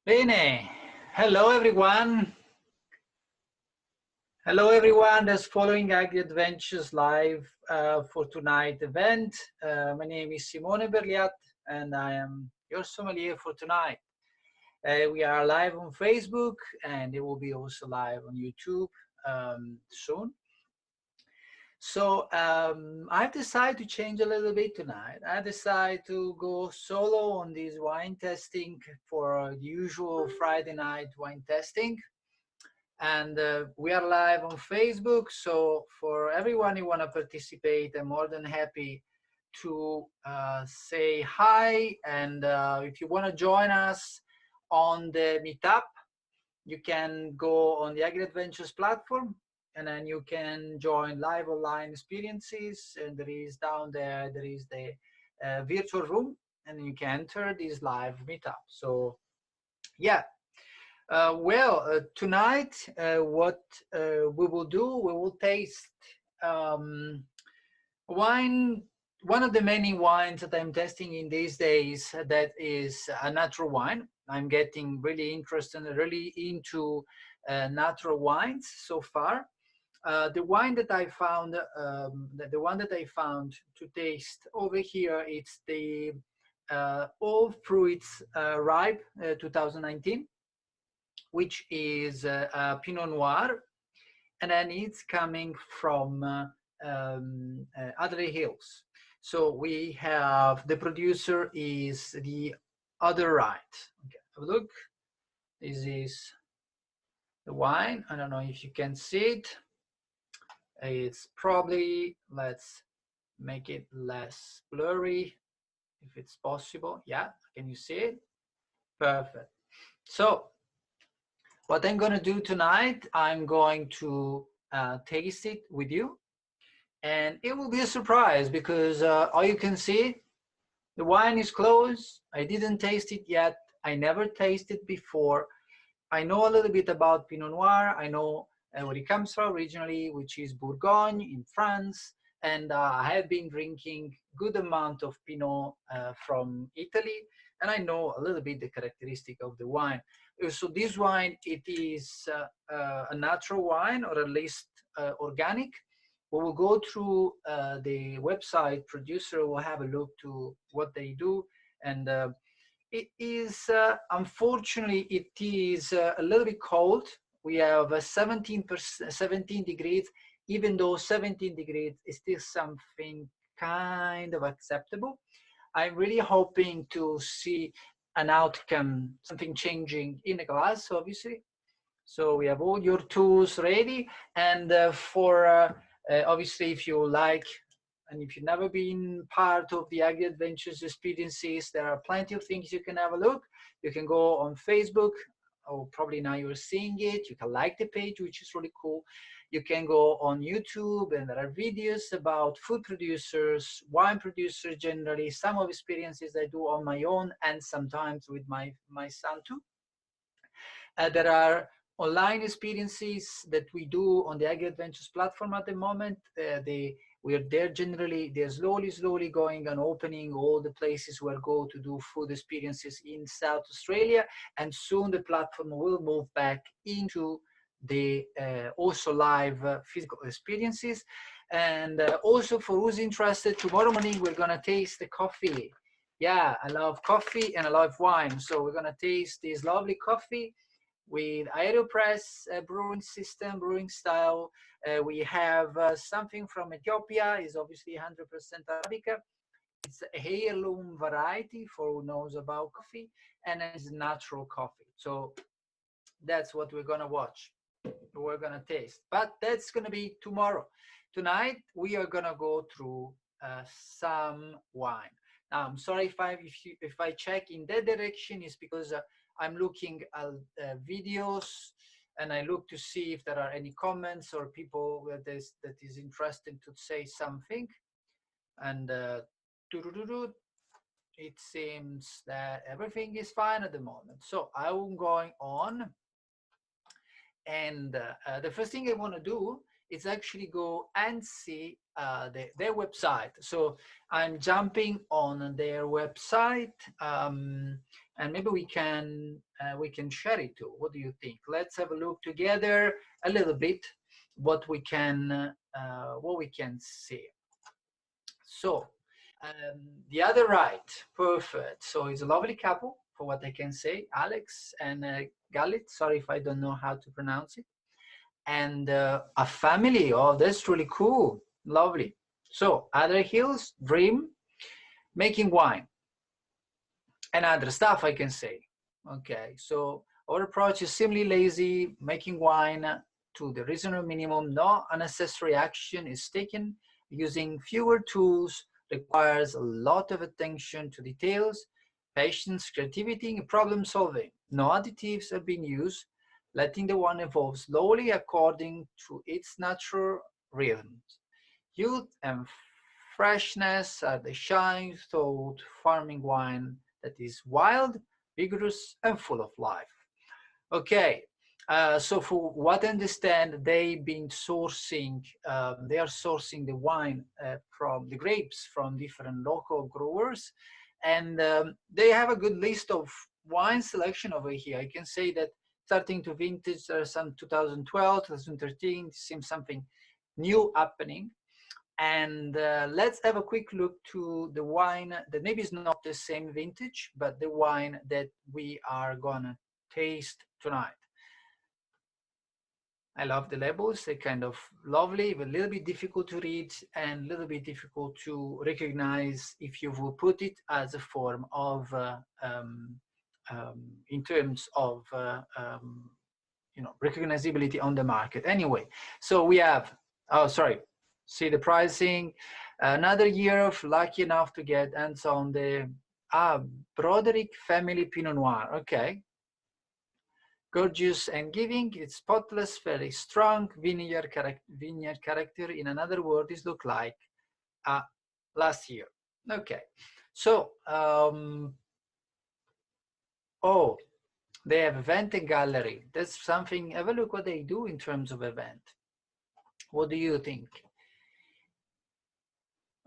Bene, hello everyone. Hello everyone that's following Agri Adventures live for tonight event. My name is Simone Berliat and I am your sommelier for tonight. We are live on Facebook and it will be also live on YouTube soon. So I've decided to change a little bit tonight. I decided to go solo on this wine testing for the usual Friday night wine testing. And we are live on Facebook. So for everyone who want to participate, I'm more than happy to say hi. And if you want to join us on the meetup, you can go on the Agri Adventures platform and then you can join live online experiences. And there is down there, there is the virtual room and you can enter this live meetup. So yeah. Tonight, what we will do, we will taste wine. One of the many wines that I'm testing in these days that is a natural wine. I'm getting really interested and really into natural wines so far. The wine that I found, the one that I found to taste over here, it's the All Fruits Ripe 2019. Which is Pinot Noir, and then it's coming from Adelaide Hills. So we have, the producer is the other right. Okay, have a look. This is the wine. I don't know if you can see it. It's probably, let's make it less blurry if it's possible. Yeah, can you see it? Perfect. So what I'm going to do tonight, I'm going to taste it with you. And it will be a surprise because all you can see, the wine is closed. I didn't taste it yet. I never tasted before. I know a little bit about Pinot Noir. I know where it comes from originally, which is Bourgogne in France. And I have been drinking good amount of Pinot from Italy. And I know a little bit the characteristic of the wine. So this wine, it is a natural wine, or at least organic. We will go through the website. Producer will have a look to what they do. And it is, unfortunately, it is a little bit cold. We have 17 degrees, even though 17 degrees is still something kind of acceptable. I'm really hoping to see an outcome, something changing in the glass, obviously. So we have all your tools ready. And obviously, if you like, and if you've never been part of the Agri Adventures experiences, there are plenty of things you can have a look. You can go on Facebook, or probably now you're seeing it. You can like the page, which is really cool. You can go on YouTube, and there are videos about food producers, wine producers generally, some of experiences I do on my own and sometimes with my son too. There are online experiences that we do on the Agri Adventures platform at the moment. We are there generally, they're slowly going and opening all the places where go to do food experiences in South Australia. And soon the platform will move back into the also live physical experiences. And also for who's interested, tomorrow morning we're gonna taste the coffee. Yeah, I love coffee and I love wine. So we're gonna taste this lovely coffee with AeroPress brewing system, brewing style. We have something from Ethiopia, is obviously 100% Arabica. It's a heirloom variety for who knows about coffee, and it's natural coffee. So that's what we're gonna watch, we're gonna taste. But that's gonna be tomorrow. Tonight, we are gonna go through some wine. Now, I'm sorry if I check in that direction, is because I'm looking at videos and I look to see if there are any comments or people that is interested to say something. And it seems that everything is fine at the moment. So I'm going on. And the first thing I want to do is actually go and see their website. So I'm jumping on their website, and maybe we can share it too. What do you think? Let's have a look together a little bit what we can see. So the other right, perfect. So it's a lovely couple, for what I can say, Alex and Galit. Sorry if I don't know how to pronounce it. And a family. Oh, that's really cool. Lovely. So Adelaide Hills, dream, making wine, and other stuff I can say. Okay, so our approach is simply lazy, making wine to the reasonable minimum. No unnecessary action is taken. Using fewer tools requires a lot of attention to details, patience, creativity, and problem solving. No additives are being used, letting the wine evolve slowly according to its natural rhythms. Youth and freshness are the shine thought farming wine that is wild, vigorous, and full of life. Okay, so for what I understand, they've been sourcing, they are sourcing the wine from the grapes from different local growers, and they have a good list of wine selection over here. I can say that starting to vintage, there are some 2012, 2013, seems something new happening. And let's have a quick look to the wine that maybe is not the same vintage, but the wine that we are gonna taste tonight. I love the labels. They're kind of lovely, but a little bit difficult to read and a little bit difficult to recognize if you will put it as a form of, in terms of, you know, recognizability on the market. Anyway, so we have, oh, sorry, see the pricing. Another year of lucky enough to get hands on the Broderick Family Pinot Noir. Okay. Gorgeous and giving, it's spotless, very strong vineyard character. In another word, this look like last year. Okay, so oh, they have event and gallery. That's something. Have a look what they do in terms of event. What do you think?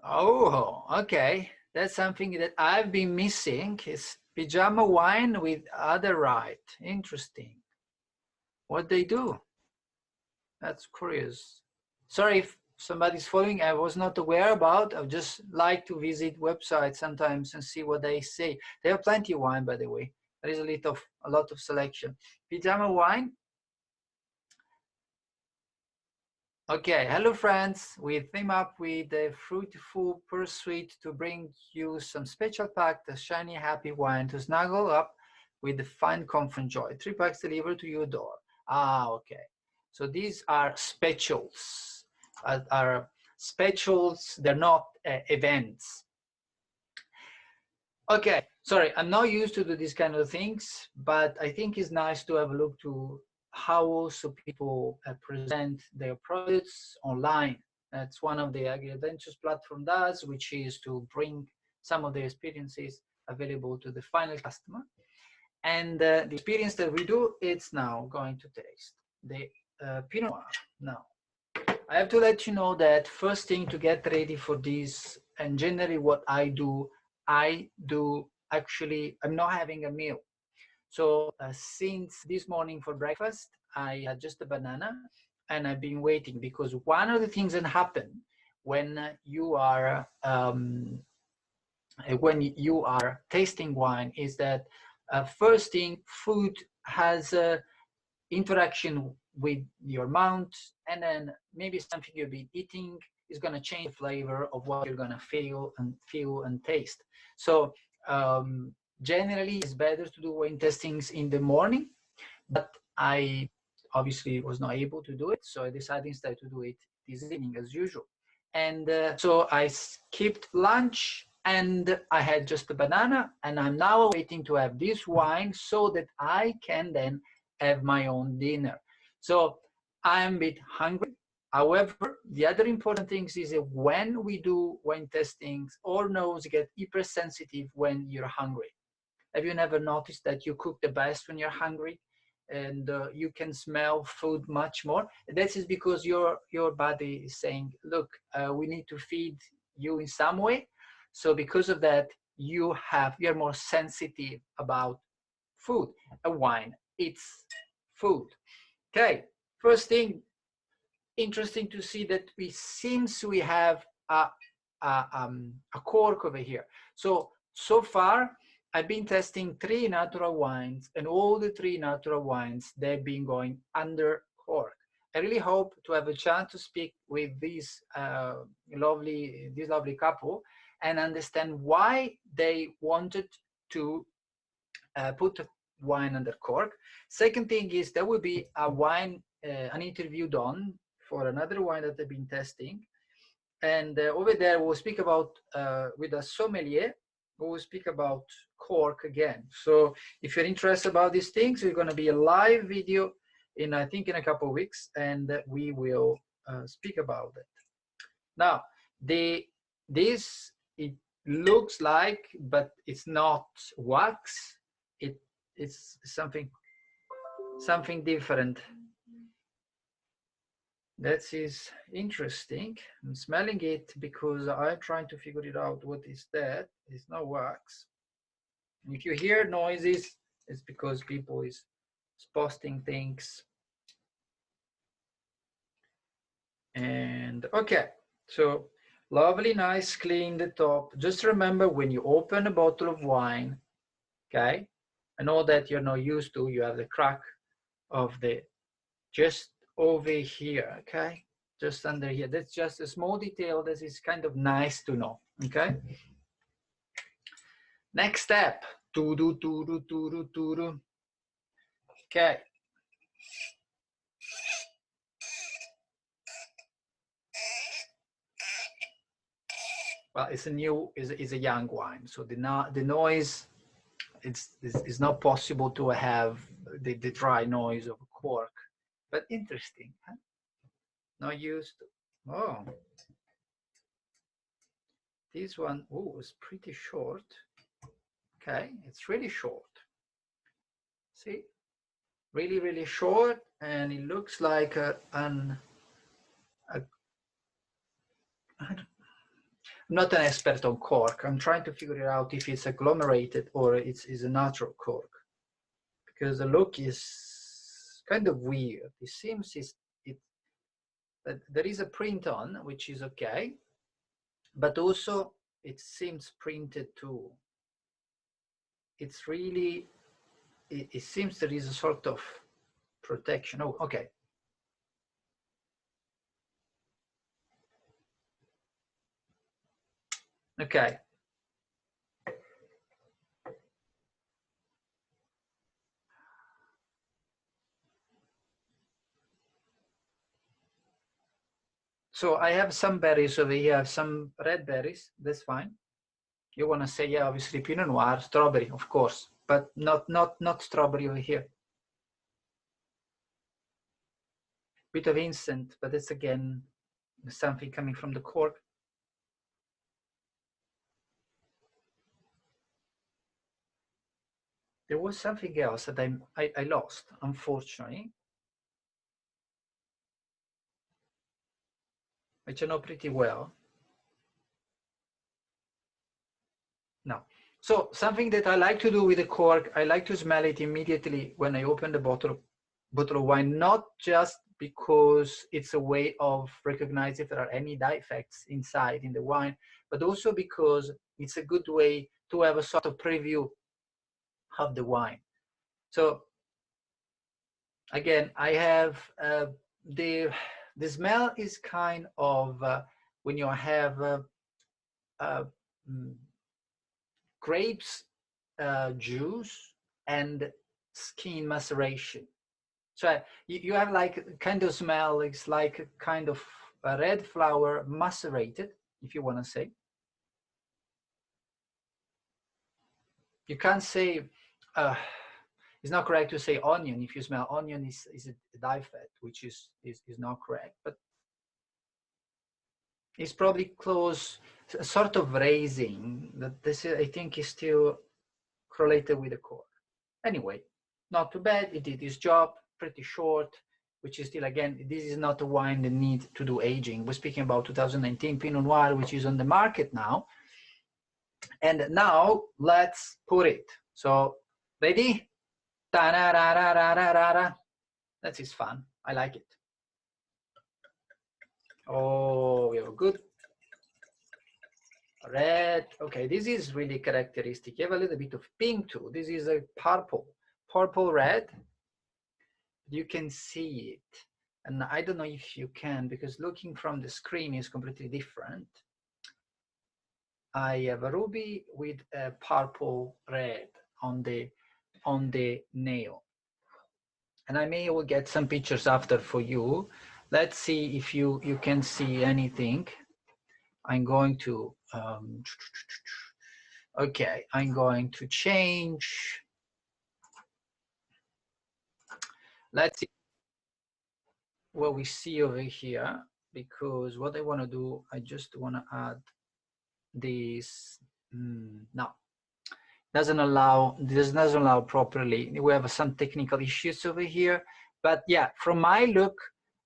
Oh, okay. That's something that I've been missing. It's pajama wine with other right. Interesting. What they do? That's curious. Sorry if somebody's following, I was not aware about. I just like to visit websites sometimes and see what they say. They have plenty of wine, by the way. There is a lot of selection. Pajama wine. Okay, hello friends. We team up with the Fruitful Pursuit to bring you some special packed, shiny, happy wine to snuggle up with the fine comfort joy. 3 packs delivered to your door. Ah, okay. So these are specials. They're not events. Okay, sorry, I'm not used to do these kind of things, but I think it's nice to have a look to how also people present their products online. That's one of the Agri-Adventures platform does, which is to bring some of the experiences available to the final customer. And the experience that we do, it's now going to taste the Pinot Noir. Now, I have to let you know that first thing to get ready for this, and generally what I do actually, I'm not having a meal. So since this morning for breakfast, I had just a banana and I've been waiting, because one of the things that happen when you are tasting wine is that first thing, food has a interaction with your mouth, and then maybe something you've been eating is going to change the flavor of what you're going to feel and taste. So generally it's better to do wine tastings in the morning, but I obviously was not able to do it, so I decided instead to do it this evening as usual. And so I skipped lunch and I had just a banana, and I'm now waiting to have this wine so that I can then have my own dinner. So I'm a bit hungry. However, the other important thing is that when we do wine tastings, all nose get hypersensitive when you're hungry. Have you never noticed that you cook the best when you're hungry? and you can smell food much more. That is because your body is saying, look, we need to feed you in some way. So because of that, you're more sensitive about food. A wine, it's food. Okay, first thing, interesting to see that we have a cork over here. So far, I've been testing 3 natural wines, and all the 3 natural wines, they've been going under cork. I really hope to have a chance to speak with this lovely couple and understand why they wanted to put wine under cork. Second thing is there will be a wine, an interview done for another wine that they've been testing. And over there, we'll speak about, with a sommelier, we'll speak about cork again. So if you're interested about these things, there's going to be a live video I think in a couple of weeks, and we will speak about it. Now, this, it looks like, but it's not wax. It's something different. That is interesting. I'm smelling it because I'm trying to figure it out. What is that? It's not wax. And if you hear noises, it's because people is posting things. And okay, so lovely, nice, clean the top. Just remember when you open a bottle of wine, okay, I know that you're not used to, you have the crack of the, just over here, okay, just under here. That's just a small detail that is kind of nice to know, okay. Next step, okay. Well, it's a young wine, so the noise, it's not possible to have the dry noise of a cork, but interesting, huh? Not used to. Oh, this one, oh, is pretty short. Okay, it's really short. See, really short, and it looks like I'm not an expert on cork. I'm trying to figure it out if it's agglomerated or it's a natural cork, because the look is kind of weird. It seems that there is a print on, which is okay, but also it seems printed too. It's really, it seems there is a sort of protection. Oh, okay. Okay. So I have some berries over here. I have some red berries. That's fine. You want to say, yeah, obviously Pinot Noir, strawberry, of course, but not strawberry over here. Bit of instant, but it's again something coming from the cork. There was something else that I lost, unfortunately, which I know pretty well. No. So something that I like to do with the cork, I like to smell it immediately when I open the bottle of wine, not just because it's a way of recognizing if there are any defects inside in the wine, but also because it's a good way to have a sort of preview of the wine. So again, I have the smell is kind of when you have grapes juice and skin maceration. So you have like kind of smell, it's like a kind of a red flower macerated, if you want to say. You can't say, it's not correct to say onion. If you smell onion, is a defect, which is not correct, but it's probably close, a sort of raising that this is, I think, is still correlated with the cork. Anyway, not too bad. It did its job, pretty short, which is still, again, this is not a wine that needs to do aging. We're speaking about 2019 Pinot Noir, which is on the market now. And now let's put it. So ready? Ta-ra-ra-ra-ra-ra-ra. That is fun. I like it. Oh, we have a good red. Okay, this is really characteristic. You have a little bit of pink too. This is a purple red. You can see it. And I don't know if you can, because looking from the screen is completely different. I have a ruby with a purple red on the nail. And I may will get some pictures after for you. Let's see if you can see anything. I'm going to, okay, I'm going to change. Let's see what we see over here, because what I want to do, I just want to add this. No, doesn't allow properly. We have some technical issues over here, but yeah, from my look,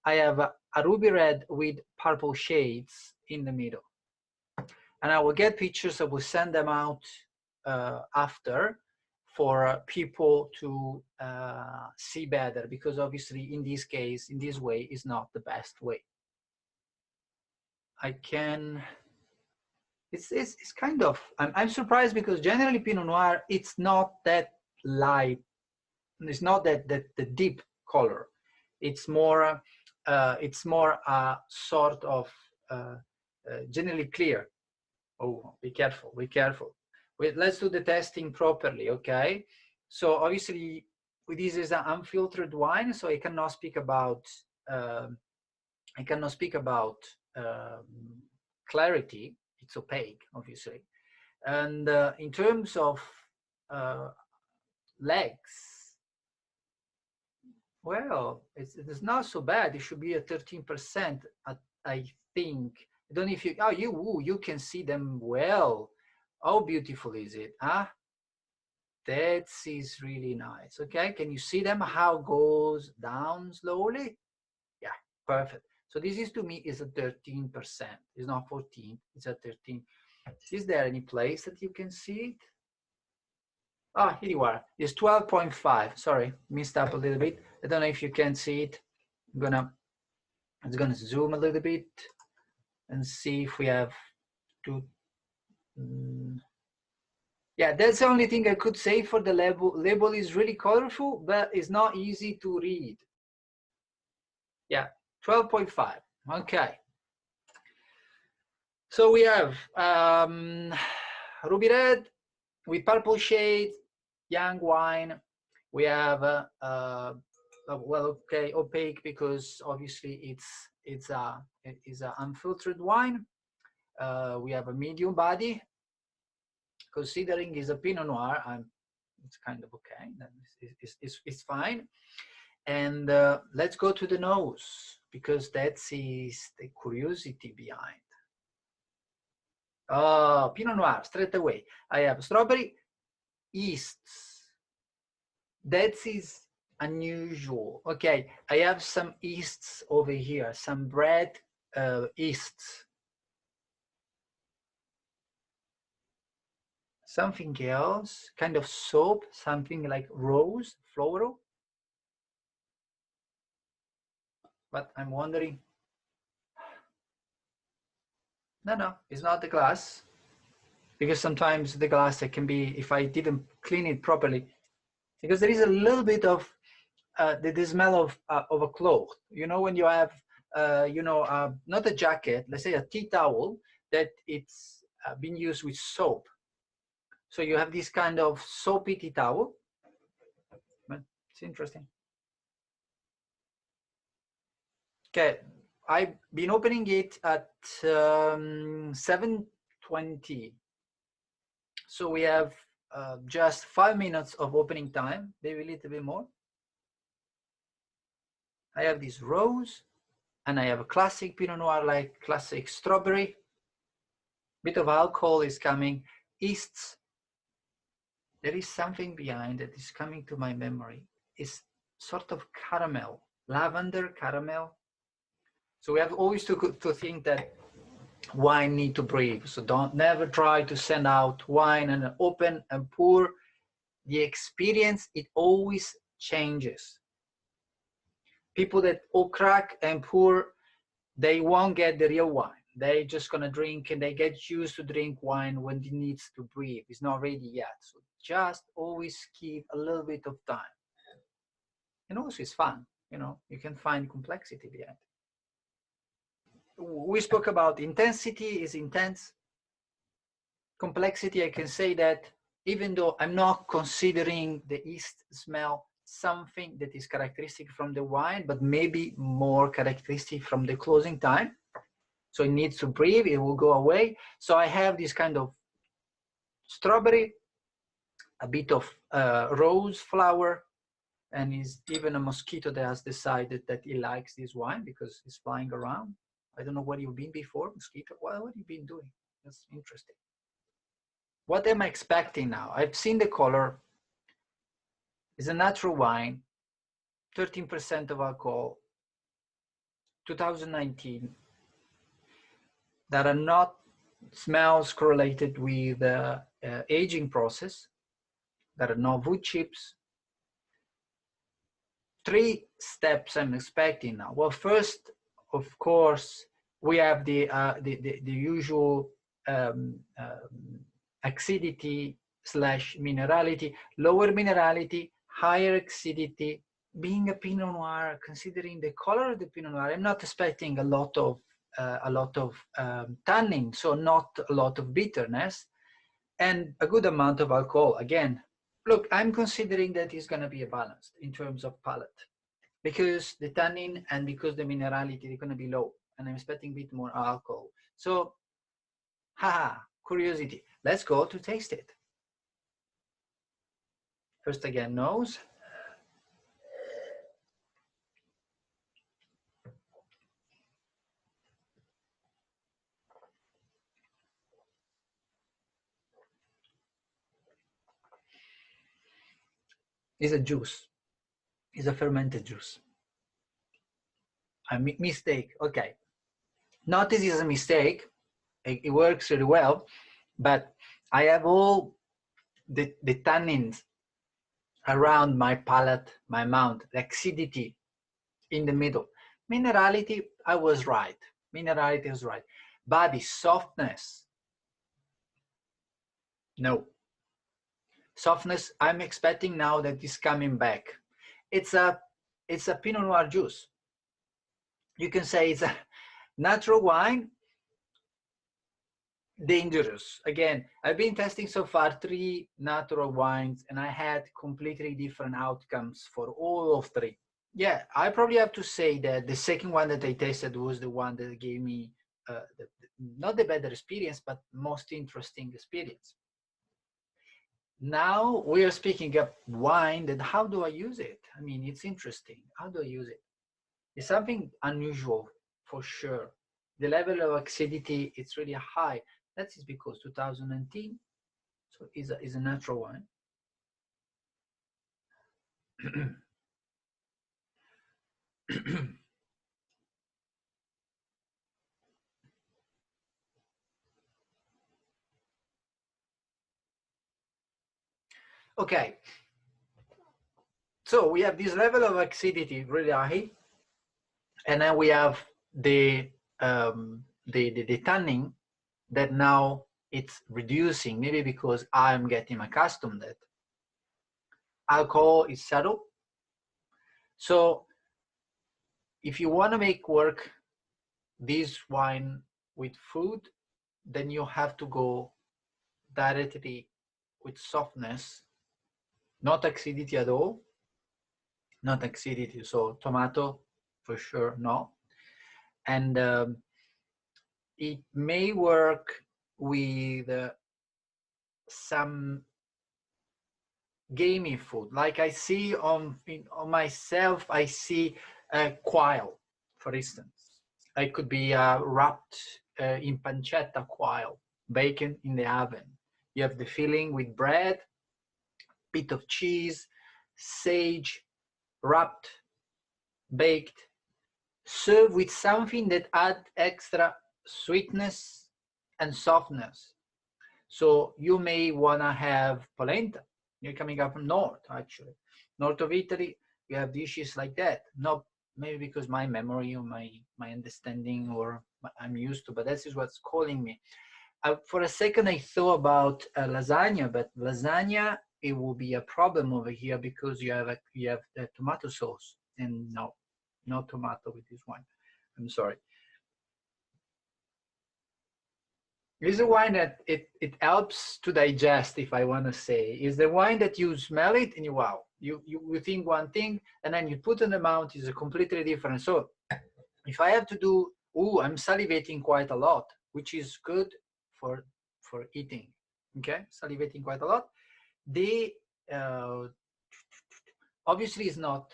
I have a ruby red with purple shades in the middle. And I will get pictures, I will send them out after for people to see better, because obviously in this case, in this way, is not the best way. I can, it's kind of, I'm surprised, because generally Pinot Noir, it's not that light, it's not that the deep color. It's more sort of generally clear. Oh, be careful, be careful. Wait, let's do the testing properly, okay? So obviously, this is an unfiltered wine, so I cannot speak about clarity. It's opaque, obviously. And in terms of legs, well, it's not so bad. It should be at 13%, I think. I don't know if you, oh, you can see them well. How beautiful is it, huh? That is really nice. Okay, can you see them, how it goes down slowly? Yeah, perfect. So this is, to me, is a 13%. It's not 14, it's a 13. Is there any place that you can see it? Ah, here you are. It's 12.5. Sorry, missed up a little bit. I don't know if you can see it. It's gonna zoom a little bit and see if we have to. Yeah, that's the only thing I could say for the label. Label is really colorful, but it's not easy to read. Yeah, 12.5. Okay. So we have ruby red with purple shades, young wine. We have well, okay, opaque, because obviously it's a unfiltered wine. We have a medium body. Considering it's a Pinot Noir, it's kind of okay. It's fine. And let's go to the nose, because that is the curiosity behind. Oh, Pinot Noir, straight away. I have strawberry, yeasts. That is unusual. Okay, I have some yeasts over here, some bread yeasts. Something else, kind of soap, something like rose, floral. But I'm wondering, no, it's not the glass, because sometimes the glass, it can be, if I didn't clean it properly, because there is a little bit of the smell of a cloth. You know, when you have, not a jacket, let's say a tea towel, that it's been used with soap. So you have this kind of soapy tea towel. But it's interesting. Okay, I've been opening it at 7:20. So we have just 5 minutes of opening time, maybe a little bit more. I have this rose, and I have a classic Pinot Noir, like classic strawberry. Bit of alcohol is coming. Yeasts. There is something behind that is coming to my memory. is sort of caramel, lavender caramel. So we have always to think that wine need to breathe. So don't never try to send out wine and open and pour. The experience, it always changes. People that all crack and pour, they won't get the real wine. They just gonna drink, and they get used to drink wine when it needs to breathe. It's not ready yet. So just always give a little bit of time. And also it's fun, you know, you can find complexity behind. We spoke about intensity is intense. Complexity, I can say that even though I'm not considering the yeast smell something that is characteristic from the wine, but maybe more characteristic from the closing time. So it needs to breathe, it will go away. So I have this kind of strawberry, a bit of rose flower, and is even a mosquito that has decided that he likes this wine because it's flying around. I don't know where you've been before, mosquito. What have you been doing? That's interesting. What am I expecting now? I've seen the color. It's a natural wine, 13% of alcohol, 2019, that are not smells correlated with aging process, that are not wood chips. 3 steps I'm expecting now. Well, first, of course, we have the usual acidity / minerality, lower minerality, higher acidity. Being a Pinot Noir, considering the color of the Pinot Noir, I'm not expecting a lot of tannin, so not a lot of bitterness, and a good amount of alcohol. Again, look, I'm considering that it's going to be a balance in terms of palate, because the tannin and because the minerality is going to be low, and I'm expecting a bit more alcohol. So, curiosity. Let's go to taste it. First, again, nose. It's a juice. It's a fermented juice. A mistake. Okay. Notice it's a mistake. It works really well, but I have all the tannins around my palate, my mouth, the acidity in the middle. Minerality, I was right. Minerality was right. But the softness, no. Softness, I'm expecting now that is coming back. It's a Pinot Noir juice. You can say it's a natural wine, dangerous. Again, I've been testing so far 3 natural wines, and I had completely different outcomes for all of 3. Yeah, I probably have to say that the second one that I tasted was the one that gave me not the better experience, but most interesting experience. Now we are speaking of wine, that how do I use it? I mean, it's interesting. How do I use it? It's something unusual for sure. The level of acidity, it's really high. That is because 2019, so is a natural wine. Okay, so we have this level of acidity really high, and then we have the tannin that now it's reducing, maybe because I'm getting accustomed to it. Alcohol is subtle, so if you want to make work this wine with food, then you have to go directly with softness, not acidity at all, not acidity. So tomato, for sure, no. And it may work with some gamey food. Like I see on myself, I see quail, for instance. It could be wrapped in pancetta quail, bacon in the oven. You have the filling with bread, bit of cheese, sage, wrapped, baked, served with something that add extra sweetness and softness. So you may wanna have polenta. You're coming up from north, actually. North of Italy, you have dishes like that. Not maybe because my memory or my understanding or I'm used to, but this is what's calling me. For a second, I thought about lasagna, but lasagna, it will be a problem over here because you have the tomato sauce, and no tomato with this wine. I'm sorry. It's a wine that it helps to digest, if I want to say. It's the wine that you smell it and you think one thing, and then you put in the mouth is a completely different. So if I have to do, I'm salivating quite a lot, which is good for eating. Okay, salivating quite a lot. They obviously is not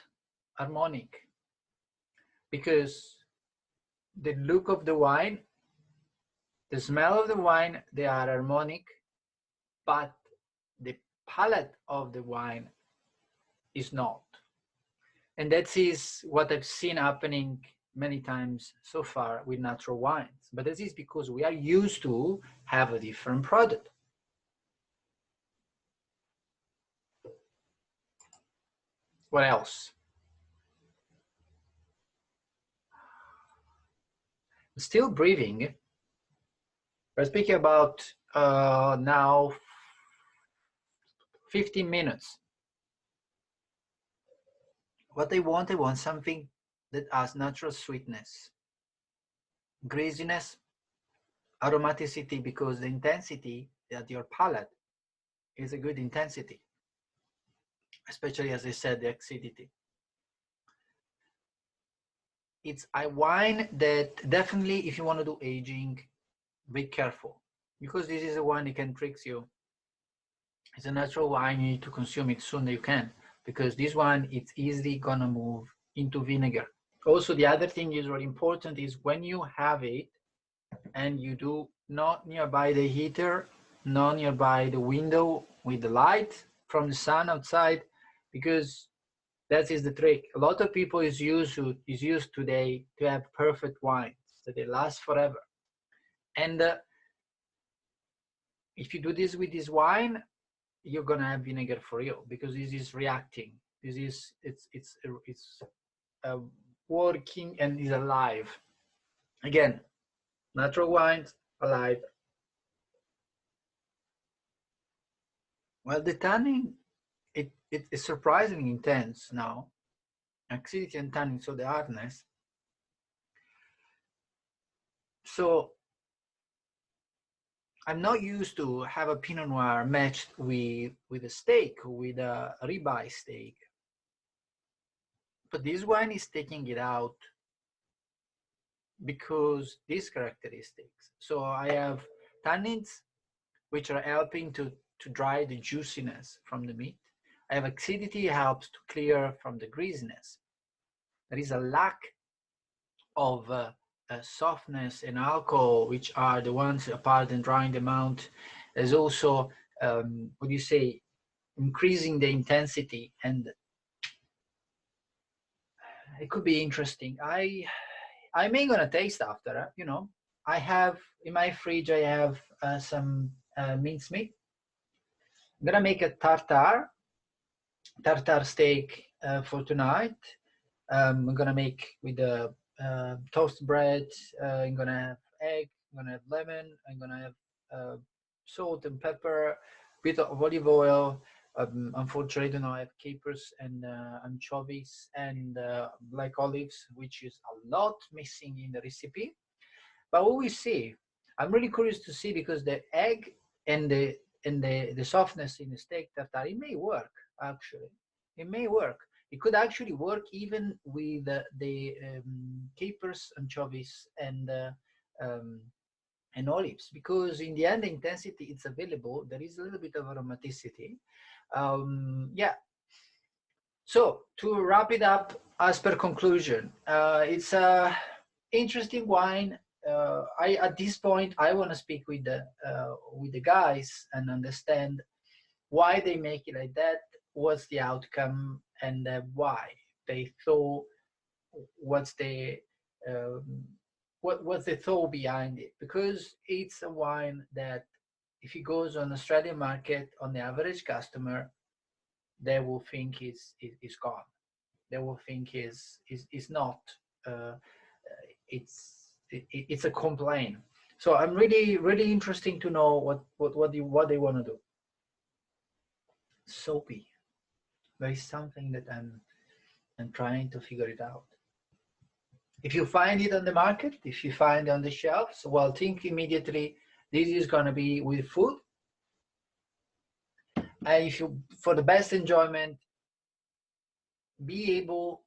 harmonic because the look of the wine, the smell of the wine, they are harmonic, but the palate of the wine is not. And that is what I've seen happening many times so far with natural wines. But this is because we are used to have a different product. What else? Still breathing. We're speaking about now 15 minutes. What I want something that has natural sweetness, greasiness, aromaticity, because the intensity at your palate is a good intensity, especially, as I said, the acidity. It's a wine that definitely, if you want to do aging, be careful, because this is a wine that can trick you. It's a natural wine, you need to consume it soon as you can, because this one, it's easily gonna move into vinegar. Also, the other thing is really important is when you have it and you do not nearby the heater, not nearby the window with the light from the sun outside, because that is the trick. A lot of people is used today to have perfect wines that they last forever. And if you do this with this wine, you're gonna have vinegar for real, because this is reacting. This is it's working and is alive. Again, natural wines alive. Well, the tannin it is surprisingly intense now. Acidity and tannin, so the hardness. So I'm not used to have a Pinot Noir matched with a steak, with a ribeye steak. But this wine is taking it out because these characteristics. So I have tannins, which are helping to dry the juiciness from the meat. I have acidity, helps to clear from the greasiness. There is a lack of softness and alcohol, which are the ones apart and drying them out. There's also, what do you say, increasing the intensity, and it could be interesting. I may gonna taste after, you know. I have in my fridge, I have some mincemeat. I'm gonna make a tartare steak for tonight. I'm gonna make with the toast bread. I'm gonna have egg. I'm gonna have lemon. I'm gonna have salt and pepper, bit of olive oil. Unfortunately, I don't know. I have capers and anchovies and black olives, which is a lot missing in the recipe. But what we see, I'm really curious to see, because the egg and the softness in the steak tartare, it may work actually. It may work. It could actually work even with the capers, anchovies, and olives, because in the end, the intensity it's available. There is a little bit of aromaticity. Yeah. So to wrap it up, as per conclusion, it's a interesting wine. At this point, I want to speak with the guys and understand why they make it like that, what's the outcome, and why. they thought, what's the what's the thought behind it, because it's a wine that if it goes on the Australian market, on the average customer, they will think is gone. They will think is not. Uh, it's a complaint. So I'm really interesting to know what they want to do. Soapy. There is something that I'm trying to figure it out. If you find it on the market, if you find it on the shelves, well, think immediately this is going to be with food. And if you, for the best enjoyment, be able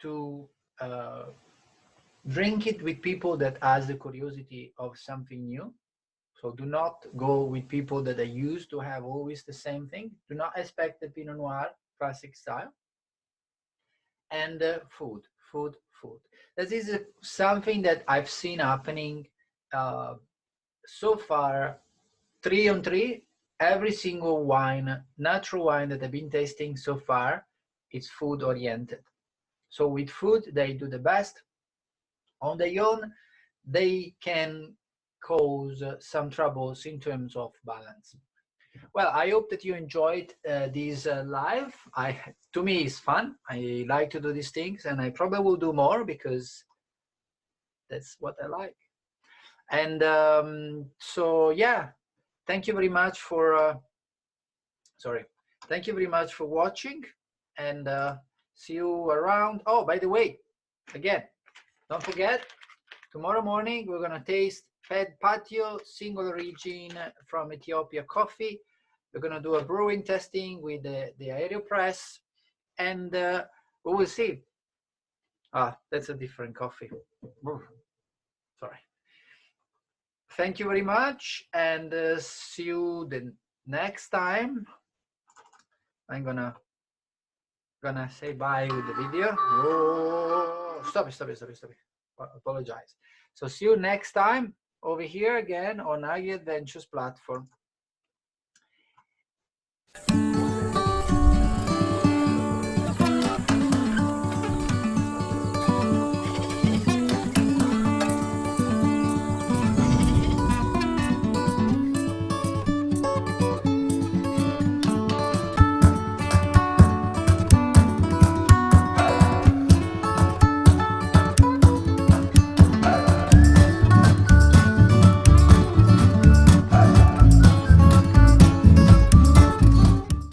to drink it with people that has the curiosity of something new. So do not go with people that are used to have always the same thing. Do not expect the Pinot Noir classic style. And food. That is something that I've seen happening so far, 3 on 3. Every single wine, natural wine that I've been tasting so far, it's food oriented. So with food, they do the best. On their own, they can cause some troubles in terms of balance. Well, I hope that you enjoyed this live. To me, it's fun. I like to do these things, and I probably will do more because that's what I like. And so, yeah, thank you very much for, thank you very much for watching, and see you around. Oh, by the way, again, don't forget, tomorrow morning, we're gonna taste Fed Patio single origin from Ethiopia coffee. We're gonna do a brewing testing with the AeroPress, and we will see. Ah, that's a different coffee. Sorry. Thank you very much, and see you the next time. I'm gonna say bye with the video. Oh, stop it. Apologize. So see you next time over here again on Agri Adventures platform.